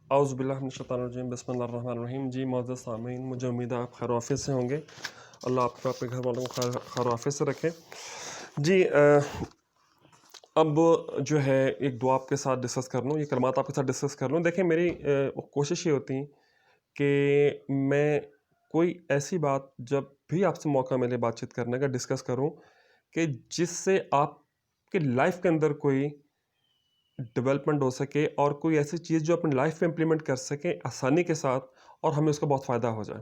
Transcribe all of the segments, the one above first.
औज़ुबिल्लाहिमिनश्शैतानिर्रजीम बिस्मिल्लाहिर्रहमानिर्रहीम। जी मोअज़्ज़ज़ सामीन, मुझे उम्मीद है आप खैर आफ़ियत से होंगे। अल्लाह आपको अपने घर वालों को खैर आफ़ियत से रखे। जी अब जो है एक दुआ आपके साथ डिस्कस कर लूँ, ये कलमात आपके साथ डिस्कस कर लूँ। देखिए मेरी कोशिश ये होती कि मैं कोई ऐसी बात जब भी आपसे मौका मिले बातचीत करने का डिस्कस करूँ कि जिससे आपकी लाइफ के अंदर कोई डेवलपमेंट हो सके और कोई ऐसी चीज़ जो अपनी लाइफ में इम्प्लीमेंट कर सकें आसानी के साथ और हमें उसका बहुत फ़ायदा हो जाए।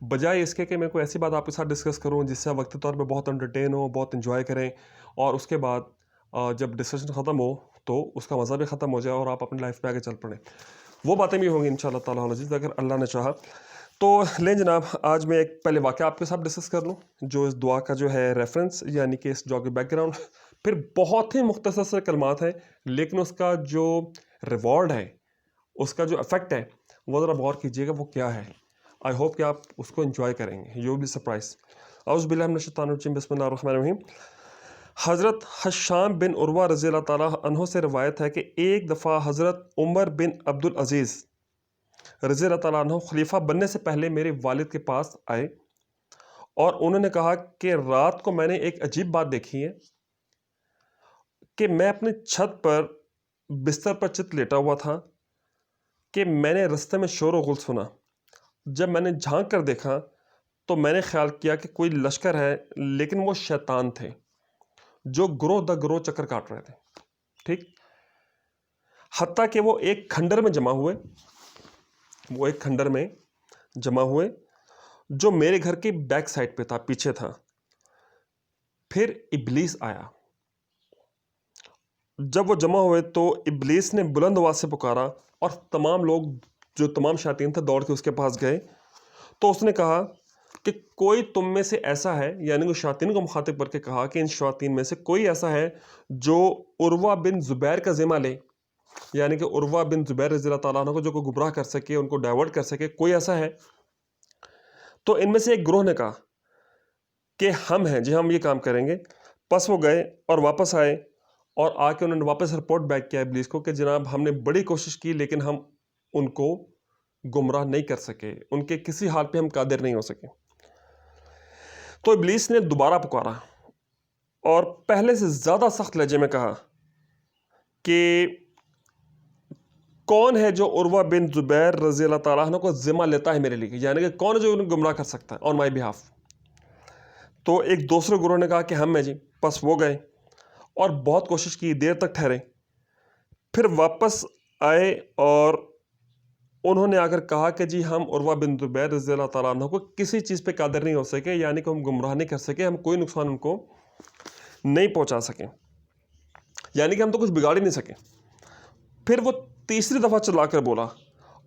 बजाय इसके कि मैं कोई ऐसी बात आपके साथ डिस्कस करूं जिससे आप वक्ती तौर पे बहुत एंटरटेन हो, बहुत एंजॉय करें और उसके बाद जब डिस्कशन ख़त्म हो तो उसका मज़ा भी ख़त्म हो जाए और आप अपनी लाइफ में आगे चल पड़ें। वो बातें भी होंगी इंशाअल्लाह ताला अज़ीज़ अगर अल्लाह ने चाहा। तो लें जनाब, आज मैं एक पहले वाक़या आपके साथ डिस्कस कर लूँ जो इस दुआ का जो है रेफरेंस यानी कि इस दुआ के बैकग्राउंड, फिर बहुत ही मुख्तसर से कलमात हैं लेकिन उसका जो रिवॉर्ड है, उसका जो इफ़ेक्ट है, वो ज़रा गौर कीजिएगा वो क्या है। आई होप कि आप उसको एंजॉय करेंगे, यू विल बी सरप्राइज। औज़ु बिल्लाहि मिनश शैतानिर रजीम, बिस्मिल्लाहिर रहमानिर रहीम। हज़रत हश्शाम बिन उर्वा रज़ी अल्लाह ताला अन्हो से रिवायत है कि एक दफ़ा हज़रत उमर बिन अब्दुल अज़ीज़ रज़ी अल्लाह ताला अन्हो खलीफा बनने से पहले मेरे वालिद के पास आए और उन्होंने कहा कि रात को मैंने एक अजीब बात देखी है कि मैं अपनी छत पर बिस्तर पर चित लेटा हुआ था कि मैंने रास्ते में शोर गुल सुना। जब मैंने झांक कर देखा तो मैंने ख्याल किया कि कोई लश्कर है, लेकिन वो शैतान थे जो ग्रोह द ग्रोह चक्कर काट रहे थे। ठीक, हत्ता कि वो एक खंडर में जमा हुए जो मेरे घर की बैक साइड पे था, पीछे था। फिर इब्लीस आया। जब वो जमा हुए तो इब्लीस ने बुलंद आवाज से पुकारा और तमाम लोग जो तमाम शैतान थे दौड़ के उसके पास गए। तो उसने कहा कि कोई तुम में से ऐसा है, यानी कि शैतान को मुखातिब करके कहा कि इन शैतान में से कोई ऐसा है जो उर्वा बिन जुबैर का ज़िम्मा ले, यानी कि उर्वा बिन जुबैर रज़ी अल्लाह ताला अन्हु को जो को गुमराह कर सके, उनको डाइवर्ट कर सके, कोई ऐसा है। तो इनमें से एक ग्रोह ने कहा कि हम हैं जी, हम ये काम करेंगे। बस वो गए और वापस आए और आके उन्होंने वापस रिपोर्ट बैक किया इब्लीस को कि जनाब हमने बड़ी कोशिश की लेकिन हम उनको गुमराह नहीं कर सके, उनके किसी हाल पे हम कादिर नहीं हो सके। तो इब्लीस ने दोबारा पुकारा और पहले से ज़्यादा सख्त लहजे में कहा कि कौन है जो उर्वा बिन जुबैर रज़ी अल्लाह ताला अन्हु को ज़िम्मा लेता है मेरे लिए, यानी कि कौन है जो उन्हें गुमराह कर सकता है ऑन माई बिहाफ। तो एक दूसरे गुरु ने कहा कि हम हैं जी। बस वो गए और बहुत कोशिश की, देर तक ठहरे, फिर वापस आए और उन्होंने आकर कहा कि जी हम उर्वा बिन जुबैर रज़ी अल्लाह ताला अन्हु को किसी चीज़ पे कादिर नहीं हो सके, यानी कि हम गुमराह नहीं कर सके, हम कोई नुकसान उनको नहीं पहुंचा सके, यानी कि हम तो कुछ बिगाड़ ही नहीं सके। फिर वो तीसरी दफ़ा चलाकर बोला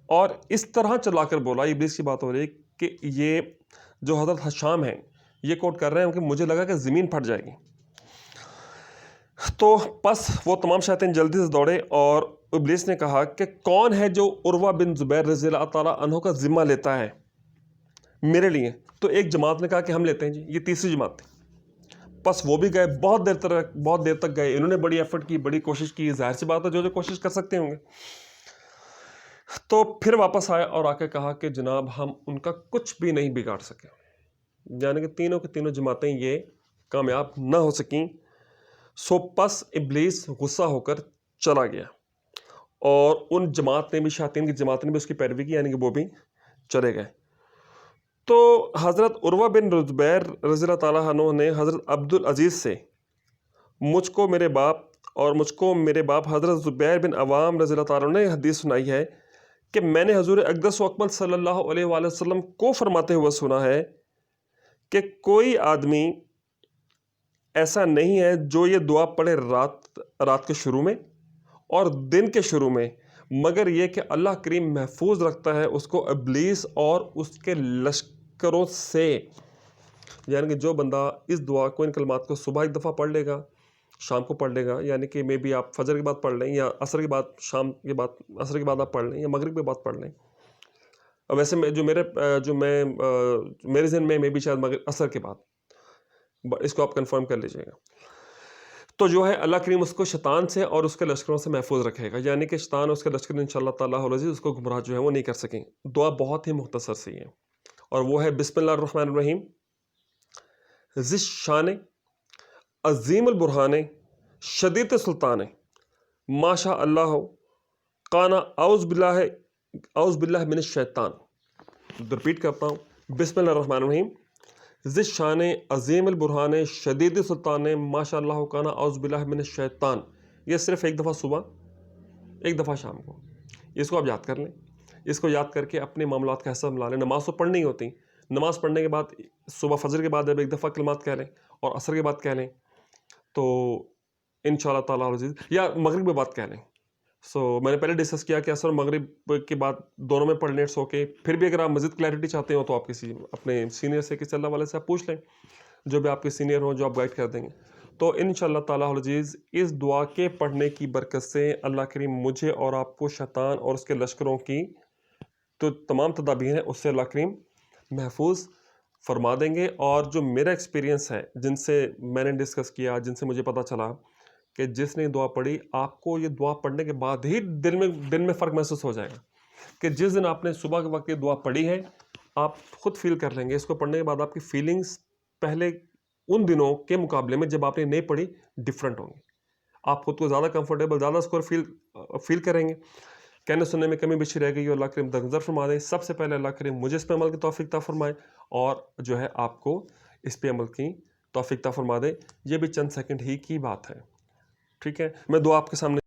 और इस तरह चलाकर बोला, इब्लीस की बात हो रही है कि ये जो हज़रत हश्शाम है ये कोट कर रहे हैं कि मुझे लगा कि ज़मीन फट जाएगी। तो बस वो तमाम शैतान जल्दी से दौड़े और इब्लीस ने कहा कि कौन है जो उर्वा बिन जुबैर रज़ी अल्लाह ताला अन्हु का ज़िम्मा लेता है मेरे लिए। तो एक जमात ने कहा कि हम लेते हैं जी, ये तीसरी जमात थी। बस वो भी गए, बहुत देर तक गए, इन्होंने बड़ी एफर्ट की, बड़ी कोशिश की, जाहिर सी बात है जो जो कोशिश कर सकते होंगे। तो फिर वापस आए और आके कहा कि जनाब हम उनका कुछ भी नहीं बिगाड़ सके, यानी कि तीनों की तीनों जमातें ये कामयाब ना हो सकें। सो बस इब्लीस गुस्सा होकर चला गया और उन जमात ने भी, शैतान की जमात ने भी उसकी पैरवी की, यानी कि वो भी चले गए। तो हज़रत उर्वा बिन जुबैर रज़ी अल्लाह ताला अन्हु ने हज़रत अब्दुल अज़ीज़ से मुझको मेरे बाप हज़रत ज़ुबैर बिन अवाम रज़ी अल्लाह ताला ने हदीस सुनाई है कि मैंने हज़ूर अक़दस व अकमल सल्लल्लाहु अलैहि वसल्लम को फरमाते हुए सुना है कि कोई आदमी ऐसा नहीं है जो ये दुआ पढ़े रात के शुरू में और दिन के शुरू में, मगर ये कि अल्लाह करीम महफूज रखता है उसको इब्लीस और उसके लश्करों से। यानी कि जो बंदा इस दुआ को, इन कलमात को सुबह एक दफ़ा पढ़ लेगा, शाम को पढ़ लेगा, यानी कि मे बी आप फजर के बाद पढ़ लें या असर के बाद, शाम के बाद, असर के बाद आप पढ़ लें या मगरिब के बाद पढ़ लें। अब वैसे मैं मेरे ज़हन में मे बी शायद असर के बाद, इसको आप कंफर्म कर लीजिएगा। तो जो है अल्लाह करीम उसको शैतान से और उसके लश्करों से महफूज रखेगा, यानी कि शैतान और उसके लश्कर इंशाअल्लाह ताला अज़ीज़ उसको गुमराह जो है वो नहीं कर सकेंगे। दुआ बहुत ही मुख्तसर सी है और वो है बिस्मिल्लाहिर्रहमानिर्रहीम ज़िश शान अज़ीमुल बुरहान शदीद सुल्तान माशा अल्लाह काना औज़ बिल्लाह मिनश शैतान। रिपीट करता हूँ, बिस्मिल्लाहिर्रहमानिर्रहीम ज़िश शान अज़ीमुल बुरहान शदीद सुल्तान माशा अल्लाह काना औज़ बिल्लाह मिनश शैतान। ये सिर्फ एक दफ़ा सुबह, एक दफ़ा शाम को, इसको आप याद कर लें। इसको याद करके अपने मामलात का हिसाब ला लें। नमाज़ तो पढ़नी होती, नमाज़ पढ़ने के बाद सुबह फजर के बाद जब एक दफ़ा कलिमात कह लें और असर के बाद कह लें तो इंशाअल्लाह ताला अज़ीज़, या मगरिब के बाद कह लें। मैंने पहले डिस्कस किया कि असर और मगरिब के बाद दोनों में पढ़ लें सो के। फिर भी अगर आप मज़ीद क्लैरिटी चाहते हो तो आप किसी अपने सीनियर से, किसी अल्लाह वाले से आप पूछ लें, जो भी आपके सीनियर हो, जो आप गाइड कर देंगे। तो इंशाअल्लाह ताला अज़ीज़ इस दुआ के पढ़ने की बरकत से अल्लाह करीम मुझे और आपको शैतान और उसके लश्करों की तो तमाम तदाबीर हैं उससे अल्लाह करीम महफूज फरमा देंगे। और जो मेरा एक्सपीरियंस है, जिनसे मैंने डिस्कस किया, जिनसे मुझे पता चला कि जिसने दुआ पढ़ी, आपको ये दुआ पढ़ने के बाद ही दिल में फ़र्क महसूस हो जाएगा कि जिस दिन आपने सुबह के वक्त ये दुआ पढ़ी है, आप खुद फील कर लेंगे। इसको पढ़ने के बाद आपकी फीलिंग्स पहले उन दिनों के मुकाबले में जब आपने नहीं पढ़ी डिफरेंट होंगी। आप खुद को ज़्यादा कंफर्टेबल, ज़्यादा स्कोर फील करेंगे। कहने सुनने में कमी बेशी रह गई हो, अल्लाह करीम दरगुजर फरमा दें। सबसे पहले अल्लाह करीम मुझे इस पे अमल की तौफीक अता फरमाए और जो है आपको इस पे अमल की तौफीक अता फरमा दे। ये भी चंद सेकंड ही की बात है, ठीक है। मैं दुआ आपके सामने